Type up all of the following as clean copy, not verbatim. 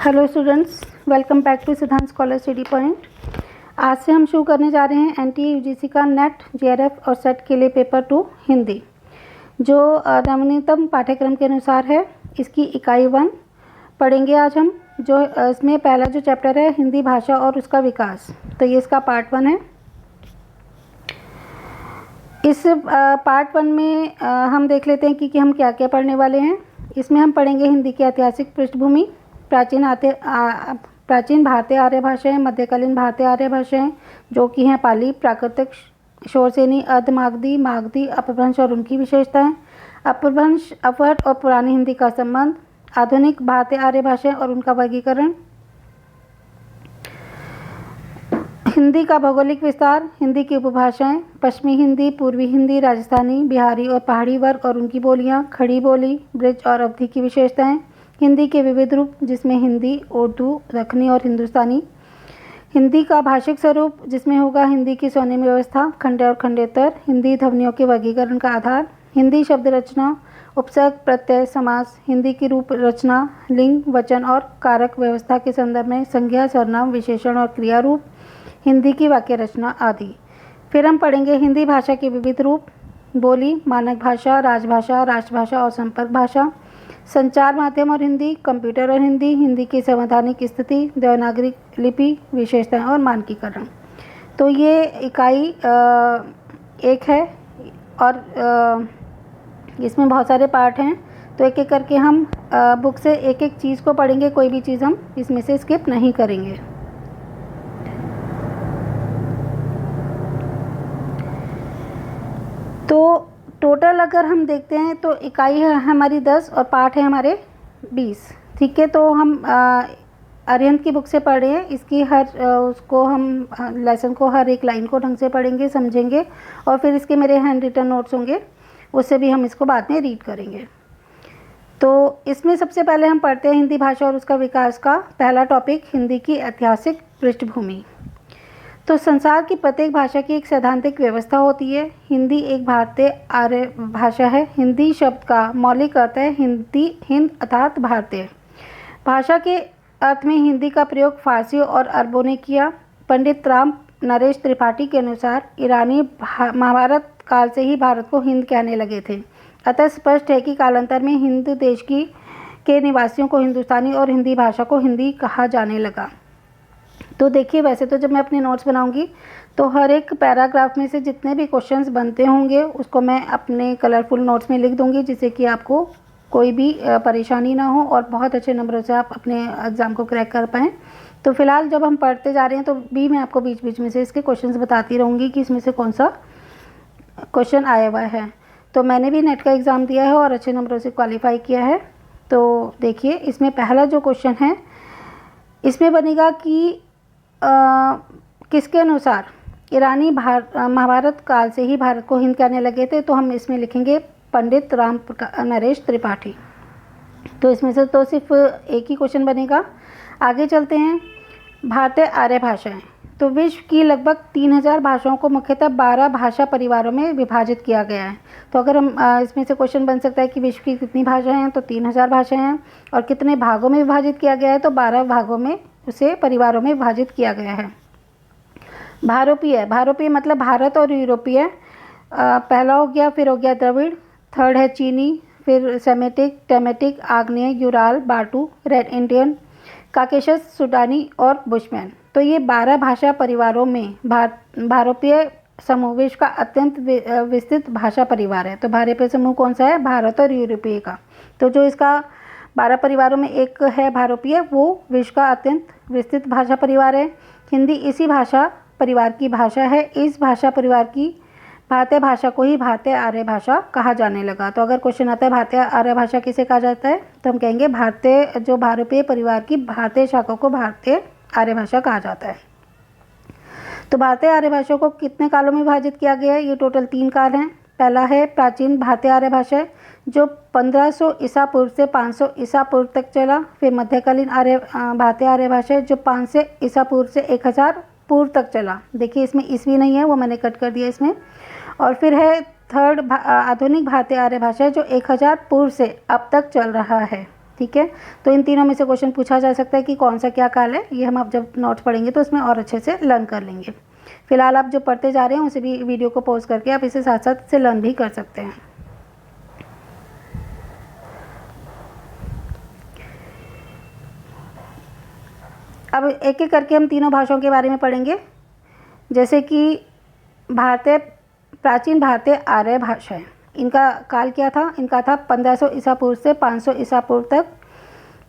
Hello students, welcome back to Siddhant scholar study point. आज से हम शुरू करने जा रहे हैं एनटीए यूजीसी का नेट, जेआरएफ और सेट के लिए पेपर 2 हिंदी, जो नवीनतम पाठ्यक्रम के अनुसार है। इसकी इकाई 1 पढ़ेंगे आज हम। जो इसमें पहला जो चैप्टर है हिंदी भाषा और उसका विकास, तो ये इसका पार्ट 1 है। इस पार्ट 1 में हम देख लेते हैं कि हम क्या क्या पढ़ने वाले हैं। इसमें हम पढ़ेंगे हिंदी की ऐतिहासिक पृष्ठभूमि, प्राचीन भारतीय आर्य भाषाएं, मध्यकालीन भारतीय आर्य भाषाएं जो कि हैं पाली, प्राकृतिक, शोरसेनी, अर्धमागधी, मागधी, अपभ्रंश और उनकी विशेषताएं, अपभ्रंश, अपवर्त और पुरानी हिंदी का संबंध, आधुनिक भारतीय आर्य भाषाएं और उनका वर्गीकरण, हिंदी का भौगोलिक विस्तार, हिंदी की उपभाषाएं, पश्चिमी हिंदी, पूर्वी हिंदी, राजस्थानी, बिहारी और पहाड़ी वर्ग और उनकी बोलियां, खड़ी बोली, ब्रिज और अवधि की विशेषताएं, हिंदी के विविध रूप जिसमें हिंदी, उर्दू, दक्खनी और हिंदुस्तानी, हिंदी का भाषिक स्वरूप जिसमें होगा हिंदी की स्वनिम व्यवस्था, खंडे और खंडेतर, हिंदी ध्वनियों के वर्गीकरण का आधार, हिंदी शब्द रचना, उपसर्ग, प्रत्यय, समास, हिंदी की रूप रचना, लिंग, वचन और कारक व्यवस्था के संदर्भ में संज्ञा, सर्वनाम, विशेषण और क्रिया रूप, हिंदी की वाक्य रचना आदि। फिर हम पढ़ेंगे हिंदी भाषा के विविध रूप, बोली, मानक भाषा, राजभाषा, राष्ट्रभाषा और संपर्क भाषा, संचार माध्यम और हिंदी, कंप्यूटर और हिंदी, हिंदी की संवैधानिक स्थिति, देवनागरी लिपि, विशेषताएं और मानकीकरण। तो ये इकाई 1 है और इसमें बहुत सारे पार्ट हैं। तो एक एक करके हम बुक से एक एक चीज़ को पढ़ेंगे, कोई भी चीज़ हम इसमें से स्किप नहीं करेंगे। तो टोटल अगर हम देखते हैं तो इकाई है हमारी 10 और पार्ट है हमारे 20। ठीक है, तो हम अरिहंत की बुक से पढ़ रहे हैं। इसकी उसको हम लेसन को हर एक लाइन को ढंग से पढ़ेंगे, समझेंगे और फिर इसके मेरे हैंड रिटन नोट्स होंगे, उससे भी हम इसको बाद में रीड करेंगे। तो इसमें सबसे पहले हम पढ़ते हैं हिंदी भाषा और उसका विकास का पहला टॉपिक, हिंदी की ऐतिहासिक पृष्ठभूमि। तो संसार की प्रत्येक भाषा की एक सैद्धांतिक व्यवस्था होती है। हिंदी एक भारतीय आर्य भाषा है। हिंदी शब्द का मौलिक अर्थ है हिंद अर्थात भारतीय। भाषा के अर्थ में हिंदी का प्रयोग फारसियों और अरबों ने किया। पंडित राम नरेश त्रिपाठी के अनुसार ईरानी महाभारत काल से ही भारत को हिंद कहने लगे थे। अतः स्पष्ट है कि कालांतर में हिंद देश के निवासियों को हिंदुस्तानी और हिंदी भाषा को हिंदी कहा जाने लगा। तो देखिए, वैसे तो जब मैं अपने नोट्स बनाऊंगी तो हर एक पैराग्राफ में से जितने भी क्वेश्चंस बनते होंगे उसको मैं अपने कलरफुल नोट्स में लिख दूंगी, जिससे कि आपको कोई भी परेशानी ना हो और बहुत अच्छे नंबरों से आप अपने एग्ज़ाम को क्रैक कर पाएँ। तो फिलहाल जब हम पढ़ते जा रहे हैं तो भी मैं आपको बीच बीच में से इसके क्वेश्चंस बताती रहूँगी कि इसमें से कौन सा क्वेश्चन आया हुआ है। तो मैंने भी नेट का एग्ज़ाम दिया है और अच्छे नंबरों से क्वालिफाई किया है। तो देखिए, इसमें पहला जो क्वेश्चन है इसमें बनेगा कि किसके अनुसार ईरानी महाभारत काल से ही भारत को हिंद कहने लगे थे। तो हम इसमें लिखेंगे पंडित राम नरेश त्रिपाठी। तो इसमें से तो सिर्फ एक ही क्वेश्चन बनेगा। आगे चलते हैं, भारतीय आर्य भाषाएं। तो विश्व की लगभग 3000 भाषाओं को मुख्यतः 12 भाषा परिवारों में विभाजित किया गया है। तो अगर हम इसमें से क्वेश्चन बन सकता है कि विश्व की कितनी भाषाएं हैं, तो 3000 भाषाएं हैं। और कितने भागों में विभाजित किया गया है, तो 12 भागों में उसे परिवारों में विभाजित किया गया है। भारोपीय मतलब भारत और यूरोपीय पहला हो गया, फिर हो गया द्रविड़, थर्ड है चीनी, फिर सेमेटिक, टेमेटिक, आग्नेय, यूराल, बाटू, रेड इंडियन, काकेशस, सुडानी और बुशमैन। तो ये 12 भाषा परिवारों में भारोपीय समूह विश्व का अत्यंत विस्तृत भाषा परिवार है। तो भारोपीय समूह कौन सा है? भारत और यूरोपीय का। तो जो इसका 12 परिवारों में एक है भारोपीय, वो विश्व का अत्यंत विस्तृत भाषा परिवार है। हिंदी इसी भाषा परिवार की भाषा है। इस भाषा परिवार की भारतीय भाषा को ही भारतीय आर्य भाषा कहा जाने लगा। तो अगर क्वेश्चन आता है भारतीय आर्य भाषा किसे कहा जाता है, तो हम कहेंगे भारोपीय परिवार की भारतीय शाखा को भारतीय आर्य भाषा कहा जाता है। तो भारतीय आर्य भाषा को कितने कालों में विभाजित किया गया है? ये टोटल 3 काल हैं। पहला है प्राचीन भारतीय आर्य भाषा जो 1500 ईसा पूर्व से 500 ईसा पूर्व तक चला। फिर मध्यकालीन भारतीय आर्य भाषा जो 500 ईसा पूर्व से 1000 पूर्व तक चला। देखिए, इसमें ईस्वी नहीं है, वो मैंने कट कर दिया इसमें। और फिर है आधुनिक भारतीय आर्य भाषा जो 1000 पूर्व से अब तक चल रहा है। ठीक है। तो इन तीनों में से क्वेश्चन पूछा जा सकता है कि कौन सा क्या काल है, ये हम आप जब नोट्स पढ़ेंगे तो इसमें और अच्छे से लर्न कर लेंगे। फिलहाल आप जो पढ़ते जा रहे हैं उसे भी वीडियो को पॉज करके आप इसे साथ साथ से लर्न भी कर सकते हैं। अब एक एक करके हम तीनों भाषाओं के बारे में पढ़ेंगे। जैसे कि भारतीय, प्राचीन भारतीय आर्य भाषाएं, इनका काल क्या था? इनका था 1500 ईसा पूर्व से 500 ईसा पूर्व तक।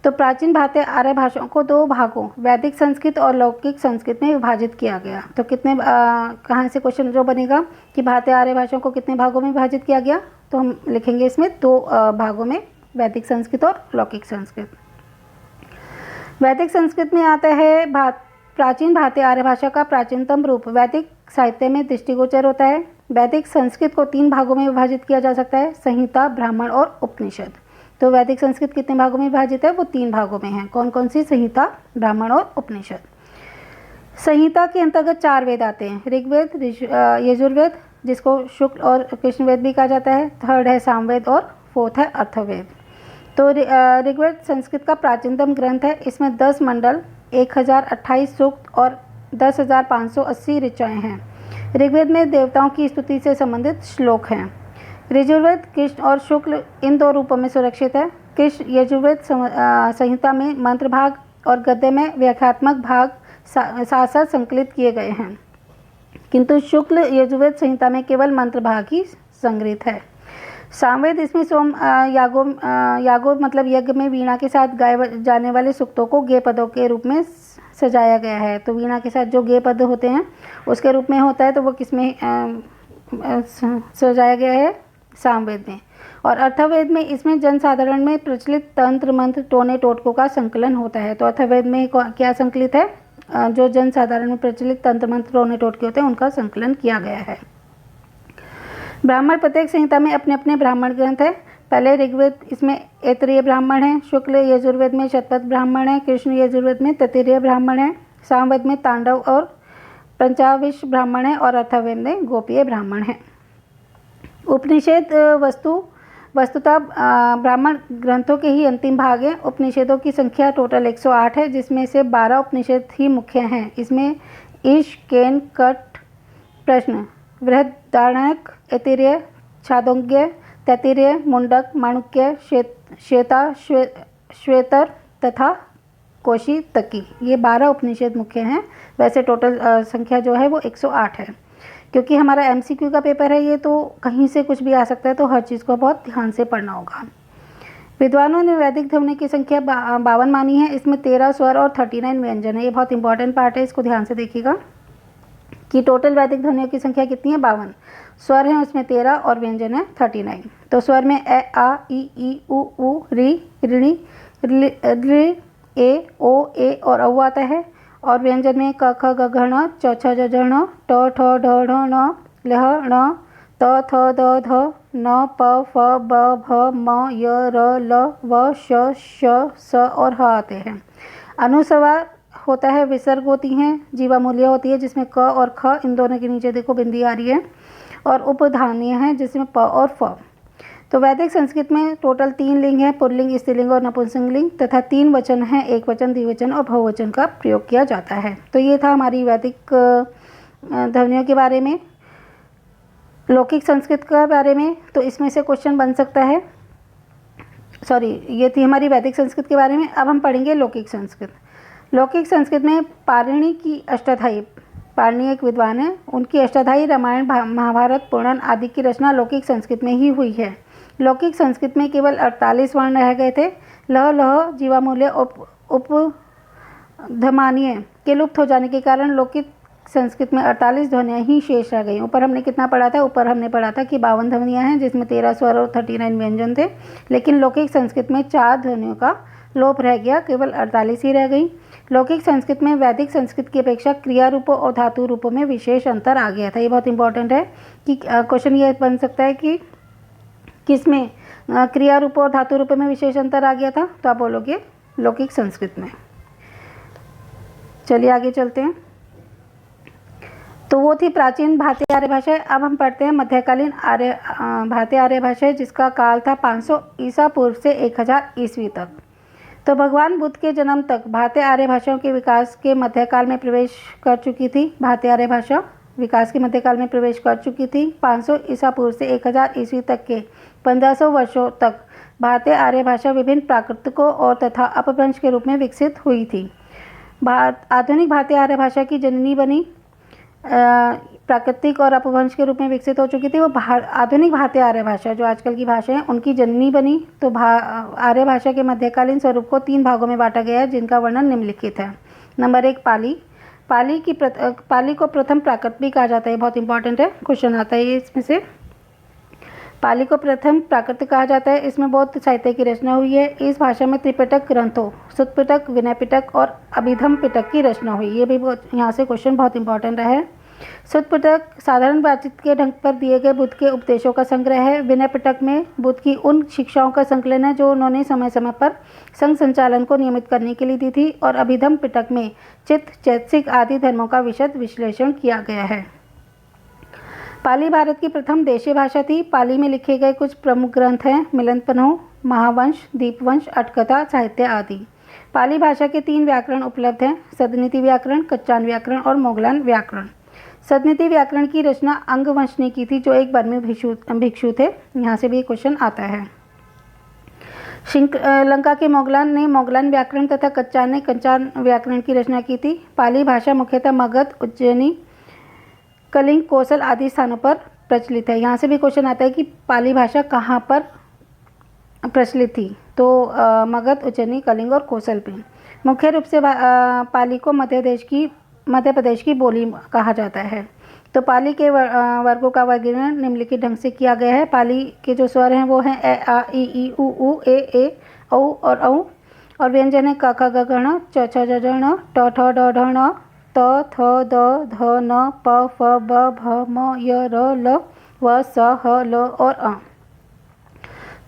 तो प्राचीन भारतीय आर्य भाषाओं को दो भागों, वैदिक संस्कृत और लौकिक संस्कृत में विभाजित किया गया। तो कितने कहाँ से क्वेश्चन जो बनेगा कि भारतीय आर्य भाषाओं को कितने भागों में विभाजित किया गया, तो हम लिखेंगे इसमें दो भागों में, वैदिक संस्कृत और लौकिक संस्कृत। वैदिक संस्कृत में आता है प्राचीन भारतीय आर्य भाषा का प्राचीनतम रूप वैदिक साहित्य में दृष्टिगोचर होता है। वैदिक संस्कृत को 3 भागों में विभाजित किया जा सकता है, संहिता, ब्राह्मण और उपनिषद। तो वैदिक संस्कृत कितने भागों में विभाजित है? वो 3 भागों में है। कौन कौन सी? संहिता, ब्राह्मण और उपनिषद। संहिता के अंतर्गत 4 वेद आते हैं, ऋग्वेद, यजुर्वेद, जिसको शुक्ल और कृष्ण वेद भी कहा जाता है, थर्ड है सामवेद और फोर्थ है अथर्ववेद। तो ऋग्वेद संस्कृत का प्राचीनतम ग्रंथ है। इसमें 10 मंडल, 1028 सूक्त और 10,580 ऋचाएँ हैं। ऋग्वेद में देवताओं की स्तुति से संबंधित श्लोक हैं। यजुर्वेद कृष्ण और शुक्ल इन 2 रूपों में सुरक्षित है। कृष्ण यजुर्वेद संहिता में मंत्र भाग और गद्य में व्याख्यात्मक भाग साथ साथ संकलित किए गए हैं, किंतु शुक्ल यजुर्वेद संहिता में केवल मंत्र भाग ही संग्रहित है। सामवेद, इसमें यागों मतलब यज्ञ में वीणा के साथ गाए जाने वाले सूक्तों को गे पदों के रूप में सजाया गया है। तो वीणा के साथ जो गे पद होते हैं उसके रूप में होता है, तो वो किसमें सजाया गया है? सामवेद में। और अथर्ववेद में, इसमें जनसाधारण में प्रचलित तंत्र मंत्र टोने टोटकों का संकलन होता है। तो अथर्ववेद में क्या संकलित है? जो जनसाधारण में प्रचलित तंत्र मंत्र टोने टोटके होते हैं उनका संकलन किया गया है। ब्राह्मण, प्रत्येक संहिता में अपने अपने ब्राह्मण ग्रंथ है। पहले ऋग्वेद, इसमें ऐतरेय ब्राह्मण है। शुक्ल यजुर्वेद में शतपथ ब्राह्मण है। कृष्ण यजुर्वेद में तैत्तिरीय ब्राह्मण है। सामवेद में तांडव और पंचाविश ब्राह्मण है और अथर्ववेद में गोपीय ब्राह्मण है। उपनिषद वस्तुतः ब्राह्मण ग्रंथों के ही अंतिम भाग हैं। उपनिषदों की संख्या टोटल 108 है, जिसमें से 12 उपनिषद ही मुख्य हैं। इसमें ईश, केन, कट, प्रश्न, बृहदारण्यक, ऐतरेय, छांदोग्य, तैत्तिरीय, मुंडक, माणुक्य, श्वेता, श्वेतर तथा कौशितकी, ये 12 उपनिषद मुख्य हैं। वैसे टोटल संख्या जो है वो 108 है। क्योंकि हमारा MCQ का पेपर है ये, तो कहीं से कुछ भी आ सकता है, तो हर चीज़ को बहुत ध्यान से पढ़ना होगा। विद्वानों ने वैदिक ध्वनि की संख्या 52 मानी है। इसमें 13 स्वर और 39 व्यंजन है। ये बहुत इंपॉर्टेंट पार्ट है, इसको ध्यान से देखिएगा कि टोटल वैदिक ध्वनियों की संख्या कितनी है? 52। स्वर हैं उसमें 13 और व्यंजन है 39। तो स्वर में ए, आ, ई, उ, री, ऋणी, ऋ, ए, ओ, ए और औ आता है। और व्यंजन में क, ख, ग, घ, ण, च, छ, ज, झ, ण, ट, ठ, ड, ढ, ण, लह, ण, त, थ, द, ध, न, प, फ, ब, भ, म, य, र, ल, व, श, स और ह आते हैं। अनुस्वार होता है, विसर्ग होती हैं, जीवामूल्य होती है जिसमें क और ख, इन दोनों के नीचे देखो बिंदी आ रही है, और उपधान्य है जिसमें प और फ। तो वैदिक संस्कृत में टोटल 3 लिंग हैं, पुल्लिंग, स्त्रीलिंग और नपुंसकलिंग, तथा 3 वचन हैं, एक वचन, द्विवचन और बहुवचन का प्रयोग किया जाता है। तो ये था हमारी वैदिक ध्वनियों के बारे में। लौकिक संस्कृत के बारे में तो इसमें से क्वेश्चन बन सकता है, सॉरी ये थी हमारी वैदिक संस्कृत के बारे में। अब हम पढ़ेंगे लौकिक संस्कृत। लौकिक संस्कृत में पाणिनि की अष्टाध्यायी, पाणिनि एक विद्वान है, उनकी अष्टाध्यायी रामायण, महाभारत, पुराण आदि की रचना लौकिक संस्कृत में ही हुई है। लौकिक संस्कृत में केवल 48 वर्ण रह गए थे। लह, लह, जीवामूल्य, उपधमानीय के लुप्त हो जाने के कारण लौकिक संस्कृत में 48 ध्वनियाँ ही शेष रह गई। ऊपर हमने कितना पढ़ा था? ऊपर हमने पढ़ा था कि 52 ध्वनियाँ हैं जिसमें 13 स्वर और 39 व्यंजन थे। लेकिन लौकिक संस्कृत में 4 ध्वनियों का लोप रह गया, केवल 48 ही रह गई। लौकिक संस्कृत में वैदिक संस्कृत की अपेक्षा क्रिया रूपों और धातु रूपों में विशेष अंतर आ गया था। ये बहुत इंपॉर्टेंट है कि क्वेश्चन ये बन सकता है कि किसमें क्रिया रूपों और धातु रूपों में विशेष अंतर आ गया था? तो आप बोलोगे लौकिक संस्कृत में। चलिए आगे चलते हैं। तो वो थी प्राचीन भारतीय आर्य भाषाएं। अब हम पढ़ते हैं मध्यकालीन भारतीय आर्य भाषाएं, जिसका काल था 500 ईसा पूर्व से 1000 ईस्वी तक। तो भगवान बुद्ध के जन्म तक भारतीय आर्य भाषाओं के विकास के मध्यकाल में प्रवेश कर चुकी थी। भारतीय आर्य भाषा विकास के मध्यकाल में प्रवेश कर चुकी थी। 500 ईसा पूर्व से 1000 ईस्वी तक के 1500 वर्षों तक भारतीय आर्य भाषा विभिन्न प्राकृतकों और तथा अपभ्रंश के रूप में विकसित हुई थी। आधुनिक भारतीय आर्य भाषा की जननी बनी प्राकृतिक और अपभ्रंश के रूप में विकसित हो चुकी थी। वो आधुनिक भारतीय आर्य भाषा जो आजकल की भाषा है उनकी जननी बनी। तो आर्य भाषा के मध्यकालीन स्वरूप को 3 भागों में बांटा गया है, जिनका वर्णन निम्नलिखित है। नंबर 1 पाली। पाली को प्रथम प्राकृत भी कहा जाता है। बहुत इंपॉर्टेंट है, क्वेश्चन आता है इसमें से। पाली को प्रथम प्राकृत कहा जाता है। इसमें बौद्ध साहित्य की रचना हुई है। इस भाषा में त्रिपिटक ग्रंथों सुत्त पिटक, विनय पिटक और अभिधम पिटक की रचना हुई। ये भी यहाँ से क्वेश्चन बहुत इंपॉर्टेंट है। सुत्त पिटक साधारण बातचीत के ढंग पर दिए गए बुद्ध के उपदेशों का संग्रह है। विनय पिटक में बुद्ध की उन शिक्षाओं का संकलन है जो उन्होंने समय समय पर संघ संचालन को नियमित करने के लिए दी थी। और अभिधम पिटक में चित्त, चैतसिक आदि धर्मों का विशद विश्लेषण किया गया है। पाली भारत की प्रथम देशीय भाषा थी। पाली में लिखे गए कुछ प्रमुख ग्रंथ हैं मिलनपन्हो, महावंश, दीपवंश, अटकथा साहित्य आदि। पाली भाषा के 3 व्याकरण उपलब्ध हैं, सदनीति व्याकरण, कच्चान व्याकरण और मोगलान व्याकरण। सदनीति व्याकरण की रचना अंगवंश ने की थी, जो एक बर्मी भिक्षु थे। यहाँ से भी क्वेश्चन आता है। श्रीलंका के मोगलान ने मोगलान व्याकरण तथा कच्चान ने कच्चान व्याकरण की रचना की थी। पाली भाषा मुख्यतः मगध, उज्जैनी, कलिंग, कौशल आदि स्थानों पर प्रचलित है। यहाँ से भी क्वेश्चन आता है कि पाली भाषा कहाँ पर प्रचलित थी। तो मगध, उज्जैनी, कलिंग और कौशल पे। मुख्य रूप से पाली को मध्य प्रदेश की बोली कहा जाता है। तो पाली के वर्गों का वर्गीकरण निम्नलिखित ढंग से किया गया है। पाली के जो स्वर हैं वो हैं ए, आ, ई, ई, उ, ऊ, ए, औ और औ। और व्यंजन है क, ख, ग, घ, ण, च, छ, ज, ज, ण, ट, ठ, ड, ढ, ण, त, थ, द, ध, न, प, फ, ब, भ, म, य, र, ल, व, स, ह, ल और अ।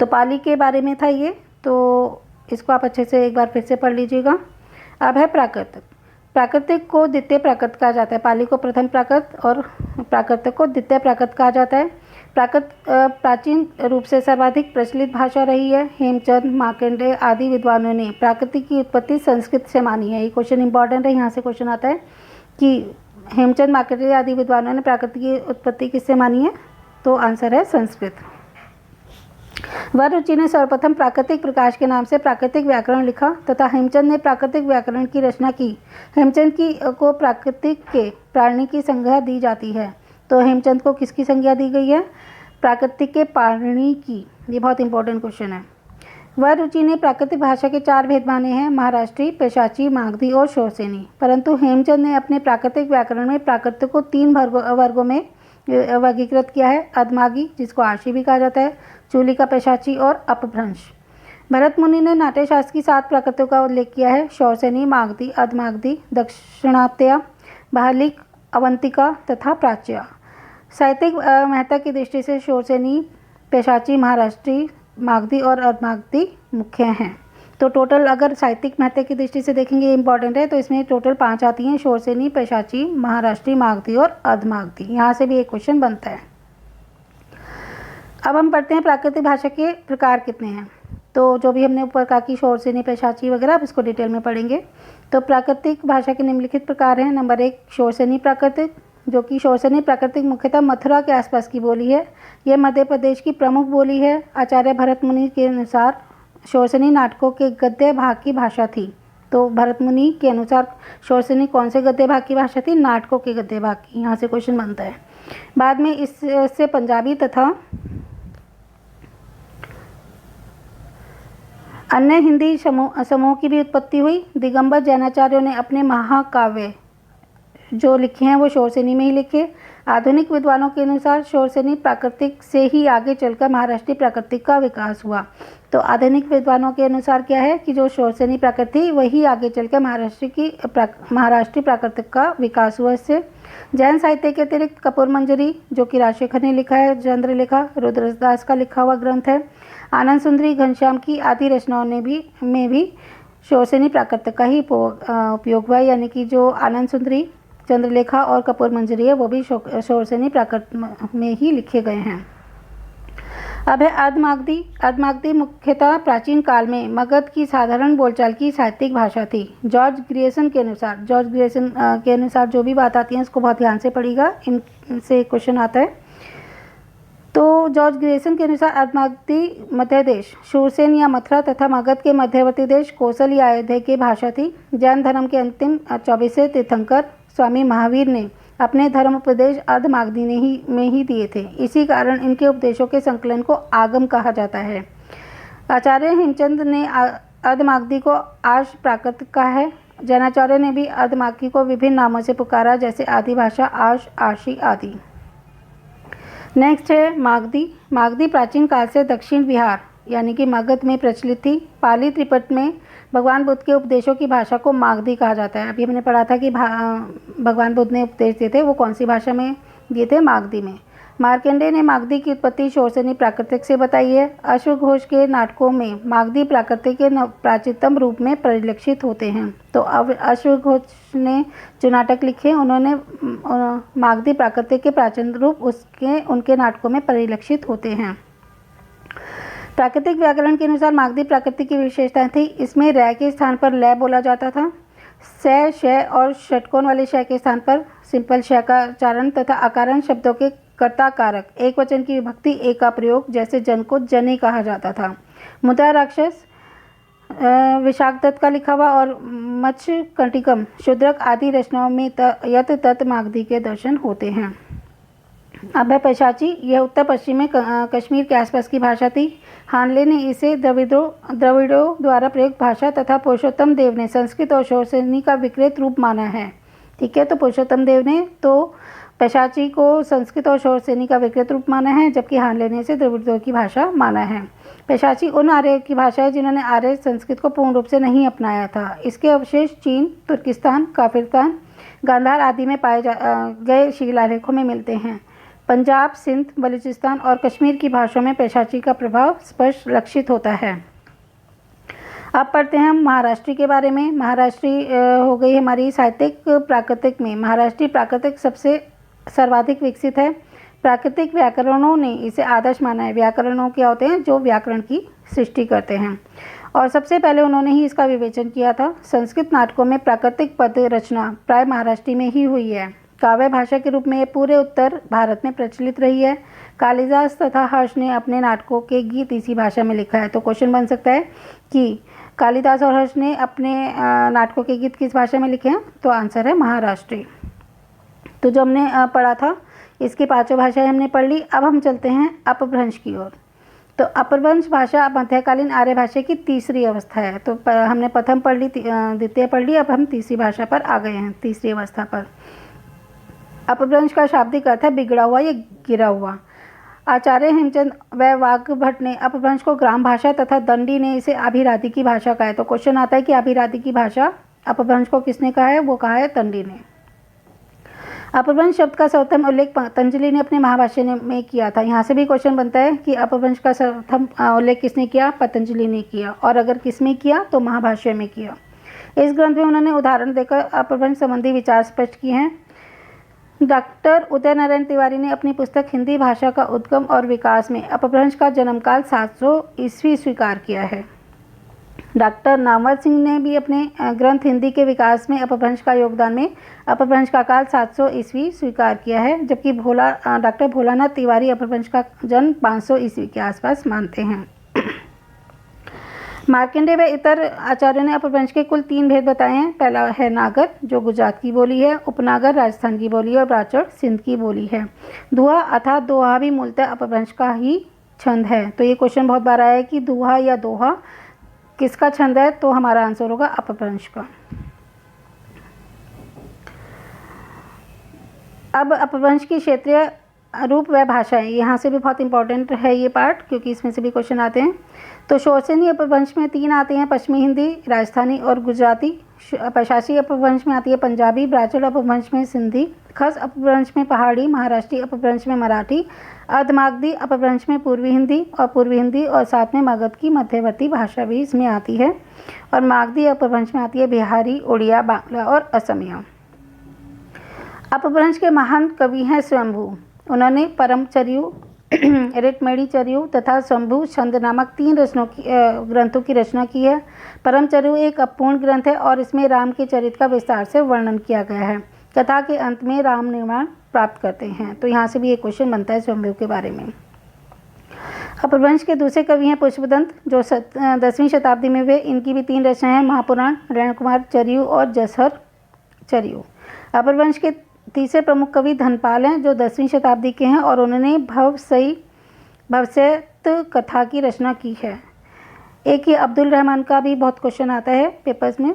तो पाली के बारे में था ये, तो इसको आप अच्छे से एक बार फिर से पढ़ लीजिएगा। अब है प्राकृत। प्राकृतिक को द्वितीय प्राकृत कहा जाता है। पाली को प्रथम प्राकृत और प्राकृत को द्वितीय प्राकृत कहा जाता है। प्राकृत प्राचीन रूप से सर्वाधिक प्रचलित भाषा रही है। हेमचंद, मार्कंडेय आदि विद्वानों ने प्राकृतिक की उत्पत्ति संस्कृत से मानी है। ये क्वेश्चन इंपॉर्टेंट है। यहाँ से क्वेश्चन आता है कि हेमचंद, मार्कंडेय आदि विद्वानों ने प्राकृतिक की उत्पत्ति किससे मानी है। तो आंसर है संस्कृत। वरुचि ने सर्वप्रथम प्राकृतिक प्रकाश के नाम से प्राकृतिक व्याकरण लिखा तथा हेमचंद ने प्राकृतिक व्याकरण की रचना की। हेमचंद को प्राकृतिक के प्राणी की संज्ञा दी जाती है। तो हेमचंद को किसकी संज्ञा दी गई है। प्राकृतिक के प्राणी की। ये बहुत इंपॉर्टेंट क्वेश्चन है। वरुचि ने प्राकृतिक भाषा के 4 भेद माने हैं, महाराष्ट्री, पेशाची, मागधी और शौसेनी। परंतु हेमचंद ने अपने प्राकृतिक व्याकरण में प्राकृत को 3 वर्गों में वर्गीकृत किया है। अधमागी, जिसको आर्षी भी कहा जाता है, चूलिका, पेशाची और अपभ्रंश। भरत मुनि ने नाट्यशास्त्र की 7 प्राकृतों का उल्लेख किया है। शौसेनी, मागधी, अधमागधी, दक्षिणात्य, बाहलिक, अवंतिका तथा प्राच्य। साहित्यिक महत्ता की दृष्टि से शौसेनी, पेशाची, महाराष्ट्री, मागधी और अधमागधी मुख्य हैं। तो टोटल अगर साहित्यिक महत्ता की दृष्टि से देखेंगे इंपॉर्टेंट है, तो इसमें टोटल 5 आती हैं, शौसेनी, पेशाची, महाराष्ट्री, मागधी और अधमागधी। यहाँ से भी एक क्वेश्चन बनता है। अब हम पढ़ते हैं प्राकृतिक भाषा के प्रकार कितने हैं। तो जो भी हमने ऊपर कहा कि शौसेनी, पेशाची वगैरह, आप इसको डिटेल में पढ़ेंगे। तो प्राकृतिक भाषा के निम्नलिखित प्रकार हैं। नंबर 1 शौसेनी प्राकृतिक, जो कि शौसेनी प्राकृतिक मुख्यतः मथुरा के आसपास की बोली है। यह मध्य प्रदेश की प्रमुख बोली है। आचार्य भरत मुनि के अनुसार शौसेनी नाटकों के गद्य भाग की भाषा थी। तो भरत मुनि के अनुसार शौसेनी कौन से गद्य भाग की भाषा थी। नाटकों के गद्य भाग की। यहाँ से क्वेश्चन बनता है। बाद में इससे पंजाबी तथा अन्य हिंदी समूह की भी उत्पत्ति हुई। दिगंबर जैनाचार्यों ने अपने महाकाव्य जो लिखे हैं वो शौसेनी में ही लिखे। आधुनिक विद्वानों के अनुसार शौसेनी प्राकृतिक से ही आगे चलकर महाराष्ट्री प्राकृतिक का विकास हुआ। तो आधुनिक विद्वानों के अनुसार क्या है कि जो शौसेनी प्राकृतिक वही आगे चलकर महाराष्ट्री प्राकृतिक का विकास हुआ। इससे जैन साहित्य के अतिरिक्त कपूर मंजरी, जो कि राजशेखर ने लिखा है, चंद्रलेखा रुद्रदास का लिखा हुआ ग्रंथ है, आनंद सुंदरी, घनश्याम की आदि रचनाओं में भी शौसेनी प्राकृतिक का ही उपयोग हुआ। यानी कि जो आनंद सुंदरी, चंद्रलेखा और कपूर मंजरी है वो भी शौसेनी प्राकृत में ही लिखे गए हैं। अब है अर्धमागधी। अर्धमागधी मुख्यतः प्राचीन काल में मगध की साधारण बोलचाल की साहित्यिक भाषा थी। जॉर्ज ग्रियर्सन के अनुसार जो भी बात आती है उसको बहुत ध्यान से पढ़िएगा, इनसे क्वेश्चन आता है। तो जॉर्ज ग्रियर्सन के अनुसार अर्धमागधी मध्य देश शूरसेन या मथुरा तथा मगध के मध्यवर्ती देश कौशल या अयोध्या की भाषा थी। जैन धर्म के अंतिम 24वें तीर्थंकर स्वामी महावीर ने अपने धर्म उपदेश अर्धमागधी में ही दिए थे। इसी कारण इनके उपदेशों के संकलन को आगम कहा जाता है। आचार्य हेमचंद ने अर्धमागधी को आर्ष प्राकृत कहा है। जैनाचार्य ने भी अर्धमागधी को विभिन्न नामों से पुकारा, जैसे आदि भाषा, आर्ष, आर्षी आदि। नेक्स्ट है मागधी। मागधी प्राचीन काल से दक्षिण बिहार यानी कि मगध में प्रचलित थी। पाली त्रिपट में भगवान बुद्ध के उपदेशों की भाषा को मागधी कहा जाता है। अभी हमने पढ़ा था कि भगवान बुद्ध ने उपदेश दिए थे, वो कौन सी भाषा में दिए थे? मागधी में। मार्कंडेय ने मागधी की उत्पत्ति शोरसेनी प्राकृतिक से बताई है। अश्वघोष के नाटकों में मागधी प्राकृतिक के प्राचीनतम रूप में परिलक्षित होते हैं। तो अब अश्वघोष ने जो नाटक लिखे उन्होंने मागधी प्राकृतिक के प्राचीन रूप उनके नाटकों में परिलक्षित होते हैं। प्राकृतिक व्याकरण के अनुसार मागधी प्राकृतिक की विशेषता थी। इसमें रै के स्थान पर लय बोला जाता था। स, श और षटकोण वाले श के स्थान पर सिंपल श का उच्चारण तथा अकारण शब्दों के कर्ता कारक एक वचन की विभक्ति एक का प्रयोग, जैसे जन को जनी कहा जाता था। मुद्रा राक्षस, विशाखदत्त का लिखा हुआ और मत्स्य कंटिकम, शूद्रक आदि रचनाओं में यत तत् मागधी के दर्शन होते हैं। अब है पैशाची। यह उत्तर पश्चिम में कश्मीर के आसपास की भाषा थी। हानले ने इसे द्रविड़ों द्वारा प्रयुक्त भाषा तथा पुरुषोत्तम देव ने संस्कृत और शोरसेनी का विकृत रूप माना है। ठीक है, तो पुरुषोत्तम देव ने तो पैशाची को संस्कृत और शोरसेनी का विकृत रूप माना है, जबकि हानले ने इसे द्रविड़ों की भाषा माना है। पैशाची उन आर्य की भाषा है जिन्होंने आर्य संस्कृत को पूर्ण रूप से नहीं अपनाया था। इसके अवशेष चीन, तुर्किस्तान, काफिरस्तान, गांधार आदि में पाए गए शिलालेखों में मिलते हैं। पंजाब, सिंध, बलूचिस्तान और कश्मीर की भाषाओं में पैशाची का प्रभाव स्पष्ट लक्षित होता है। अब पढ़ते हैं हम महाराष्ट्री के बारे में। महाराष्ट्री हो गई हमारी साहित्यिक प्राकृतिक में। महाराष्ट्री प्राकृतिक सबसे सर्वाधिक विकसित है। प्राकृतिक व्याकरणों ने इसे आदर्श माना है। व्याकरणों क्या होते हैं? जो व्याकरण की सृष्टि करते हैं, और सबसे पहले उन्होंने ही इसका विवेचन किया था। संस्कृत नाटकों में प्राकृतिक पद रचना प्राय महाराष्ट्री में ही हुई है। काव्य भाषा के रूप में ये पूरे उत्तर भारत में प्रचलित रही है। कालिदास तथा हर्ष ने अपने नाटकों के गीत इसी भाषा में लिखा है। तो क्वेश्चन बन सकता है कि कालिदास और हर्ष ने अपने नाटकों के गीत किस भाषा में लिखे हैं? तो आंसर है महाराष्ट्री। तो जो हमने पढ़ा था इसकी पांचों भाषाएं हमने पढ़ ली। अब हम चलते हैं अपभ्रंश की ओर। तो अपभ्रंश भाषा मध्यकालीन आर्य भाषा की तीसरी अवस्था है। तो हमने प्रथम पढ़ ली, द्वितीय पढ़ ली, अब हम तीसरी भाषा पर आ गए हैं, तीसरी अवस्था पर। अपभ्रंश का शाब्दिक अर्थ है बिगड़ा हुआ या गिरा हुआ। आचार्य हेमचंद व वाग्भट ने अपभ्रंश को ग्राम भाषा तथा दंडी ने इसे अभिराधि की भाषा कहा है। तो क्वेश्चन आता है कि अभिराधि की भाषा अपभ्रंश को किसने कहा है? वो कहा है दंडी ने। अपभ्रंश शब्द का सर्वप्रथम उल्लेख पतंजलि ने अपने महाभाष्य में किया था। यहाँ से भी क्वेश्चन बनता है कि अपभ्रंश का सर्वप्रथम उल्लेख किसने किया? पतंजलि ने किया, और अगर किसमें किया तो महाभाष्य में किया। इस ग्रंथ में उन्होंने उदाहरण देकर अपभ्रंश संबंधी विचार स्पष्ट किए हैं। डॉक्टर उदय नारायण तिवारी ने अपनी पुस्तक हिंदी भाषा का उद्गम और विकास में अपभ्रंश का जन्मकाल 700 ईस्वी स्वीकार किया है। डॉक्टर नामवर सिंह ने भी अपने ग्रंथ हिंदी के विकास में अपभ्रंश का योगदान में अपभ्रंश का काल 700 ईस्वी स्वीकार किया है, जबकि डॉक्टर भोलानाथ तिवारी अपभ्रंश का जन्म 500 ईस्वी के आसपास मानते हैं। मार्कंडेय व इतर आचार्यों ने अपभ्रंश के कुल 3 भेद बताए हैं। पहला है नागर, जो गुजरात की बोली है, उपनागर राजस्थान की बोली है, और ब्राह्मण सिंध की बोली है। दुहा अर्थात दोहा भी मूलतः अपभ्रंश का ही छंद है। तो ये क्वेश्चन बहुत बार आया है कि दुहा या दोहा किसका छंद है? तो हमारा आंसर होगा अपभ्रंश का। अब अपभ्रंश की क्षेत्रीय रूप व भाषाएं, यहाँ से भी बहुत इंपॉर्टेंट है ये पार्ट, क्योंकि इसमें से भी क्वेश्चन आते हैं। तो शोरसेनी अपभ्रंश में 3 आते हैं, पश्चिमी हिंदी, राजस्थानी और गुजराती। पैशाची अपभ्रंश में आती है पंजाबी, ब्राह्मण अपभ्रंश में सिंधी, खस अपभ्रंश में पहाड़ी, महाराष्ट्री अपभ्रंश में मराठी, अर्धमागधी अपभ्रंश में पूर्वी हिंदी और साथ में मगध की मध्यवर्ती भाषा भी इसमें आती है, और मागधी अपभ्रंश में आती है बिहारी, उड़िया, बांग्ला और असमिया। अपभ्रंश के महान कवि हैं स्वयंभू। उन्होंने परमचर्यु, ऋतमेढ़ी चर्यु तथा शंभु छंद नामक 3 ग्रंथों की रचना की है। परमचर्यु एक अपूर्ण ग्रंथ है और इसमें राम के चरित्र का विस्तार से वर्णन किया गया है। कथा के अंत में राम निर्वाण प्राप्त करते हैं। तो यहाँ से भी एक क्वेश्चन बनता है शंभु के बारे में। अपभ्रंश के दूसरे कवि हैं पुष्पदंत, जो 10वीं शताब्दी में हुए। इनकी भी 3 रचनाएं हैं, महापुराण, रणकुमार चर्यु और जसहर चर्यु। अपभ्रंश के तीसरे प्रमुख कवि धनपाल हैं, जो 10वीं शताब्दी के हैं और उन्होंने भवसैत कथा की रचना की है। एक ही अब्दुल रहमान का भी बहुत क्वेश्चन आता है पेपर्स में।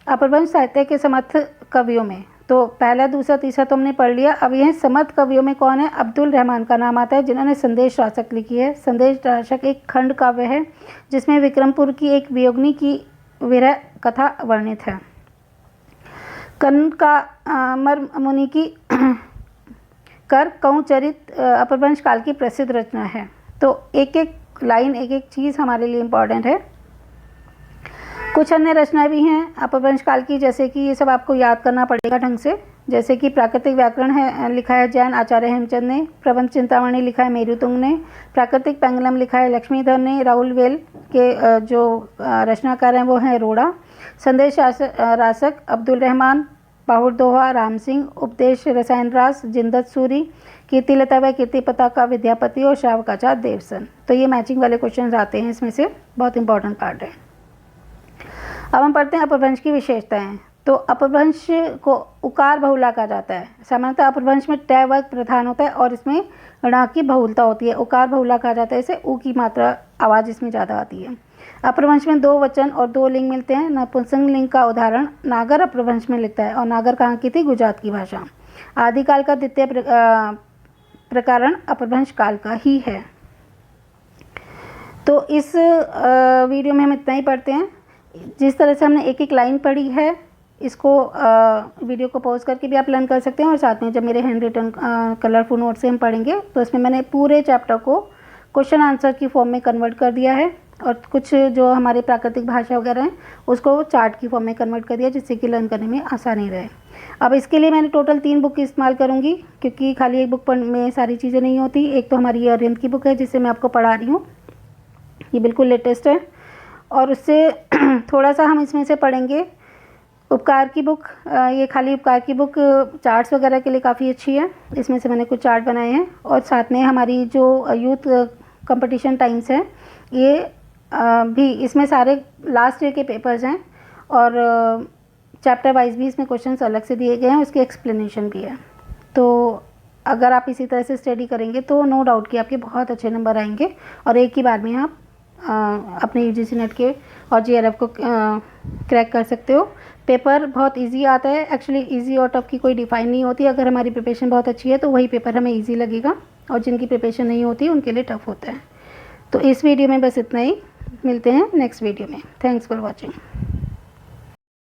अपभ्रंश साहित्य के समर्थ कवियों में तो पहला, दूसरा, तीसरा तो हमने पढ़ लिया। अब यह समर्थ कवियों में कौन है? अब्दुल रहमान का नाम आता है, जिन्होंने संदेश राशक लिखी है। संदेश राशक एक खंड काव्य है जिसमें विक्रमपुर की एक वियोगिनी की विरह कथा वर्णित है। कनकामर मुनि की कर कौं चरित अपभ्रंश काल की प्रसिद्ध रचना है। तो एक एक लाइन, एक एक चीज़ हमारे लिए इम्पॉर्टेंट है। कुछ अन्य रचनाएं भी हैं अपभ्रंश काल की, जैसे कि ये सब आपको याद करना पड़ेगा ढंग से। जैसे कि प्राकृतिक व्याकरण है, लिखा है जैन आचार्य हेमचंद ने। प्रबंध चिंतामणि लिखा है मेरुतुंग ने। प्राकृतिक पेंगलम लिखा है लक्ष्मीधर ने। राहुल वेल के जो रचनाकार हैं वो हैं अरोड़ा। संदेश रासक अब्दुल रहमान, बाहुर दोहा राम सिंह, उपदेश रसायन रास जिंदत सूरी, कीर्तिलता व कीर्ति पताका विद्यापति और श्रावकाचार्य देवसन। तो ये मैचिंग वाले क्वेश्चन आते हैं इसमें से, बहुत इंपॉर्टेंट पार्ट है। अब हम पढ़ते हैं अपभ्रंश की विशेषताएं। तो अपभ्रंश को उकार बहुला कहा जाता है। सामान्यतः अपभ्रंश में ट वर्ग प्रधान होता है और इसमें ण की बहुलता होती है। उकार बहुला कहा जाता है इसे, उ की मात्रा आवाज़ इसमें ज़्यादा आती है। अपभ्रंश में 2 वचन और 2 लिंग मिलते हैं। नपुंसक लिंग का उदाहरण नागर अपभ्रंश में लिखता है, और नागर कहाँ की थी? गुजरात की भाषा। आदिकाल का द्वितीय प्रकरण अपभ्रंश काल का ही है। तो इस वीडियो में हम इतना ही पढ़ते हैं। जिस तरह से हमने एक एक लाइन पढ़ी है, इसको वीडियो को पॉज करके भी आप लर्न कर सकते हैं, और साथ में जब मेरे हैंड रिटन कलरफुल नोट से हम पढ़ेंगे तो इसमें मैंने पूरे चैप्टर को क्वेश्चन आंसर की फॉर्म में कन्वर्ट कर दिया है, और कुछ जो हमारे प्राकृतिक भाषा वगैरह हैं उसको चार्ट की फॉर्म में कन्वर्ट कर दिया, जिससे कि लर्न करने में आसानी रहे। अब इसके लिए मैंने टोटल 3 बुक इस्तेमाल करूँगी, क्योंकि खाली एक बुक में सारी चीज़ें नहीं होती। एक तो हमारी अरिहंत की बुक है जिससे मैं आपको पढ़ा रही हूँ, ये बिल्कुल लेटेस्ट है, और उससे थोड़ा सा हम इसमें से पढ़ेंगे उपकार की बुक। ये खाली उपकार की बुक चार्ट्स वगैरह के लिए काफ़ी अच्छी है, इसमें से मैंने कुछ चार्ट बनाए हैं। और साथ में हमारी जो यूथ कंपटीशन टाइम्स है, ये भी इसमें सारे लास्ट ईयर के पेपर्स हैं, और चैप्टर वाइज भी इसमें क्वेश्चंस अलग से दिए गए हैं, उसकी एक्सप्लेनेशन भी है। तो अगर आप इसी तरह से स्टडी करेंगे तो नो डाउट कि आपके बहुत अच्छे नंबर आएंगे, और एक ही बार में आप अपने UGC नेट के और JRF को क्रैक कर सकते हो। पेपर बहुत इजी आता है। एक्चुअली इजी और टफ की कोई डिफाइन नहीं होती। अगर हमारी प्रिपरेशन बहुत अच्छी है तो वही पेपर हमें इजी लगेगा, और जिनकी प्रिपरेशन नहीं होती उनके लिए टफ होता है। तो इस वीडियो में बस इतना ही, मिलते हैं नेक्स्ट वीडियो में। Thanks for watching.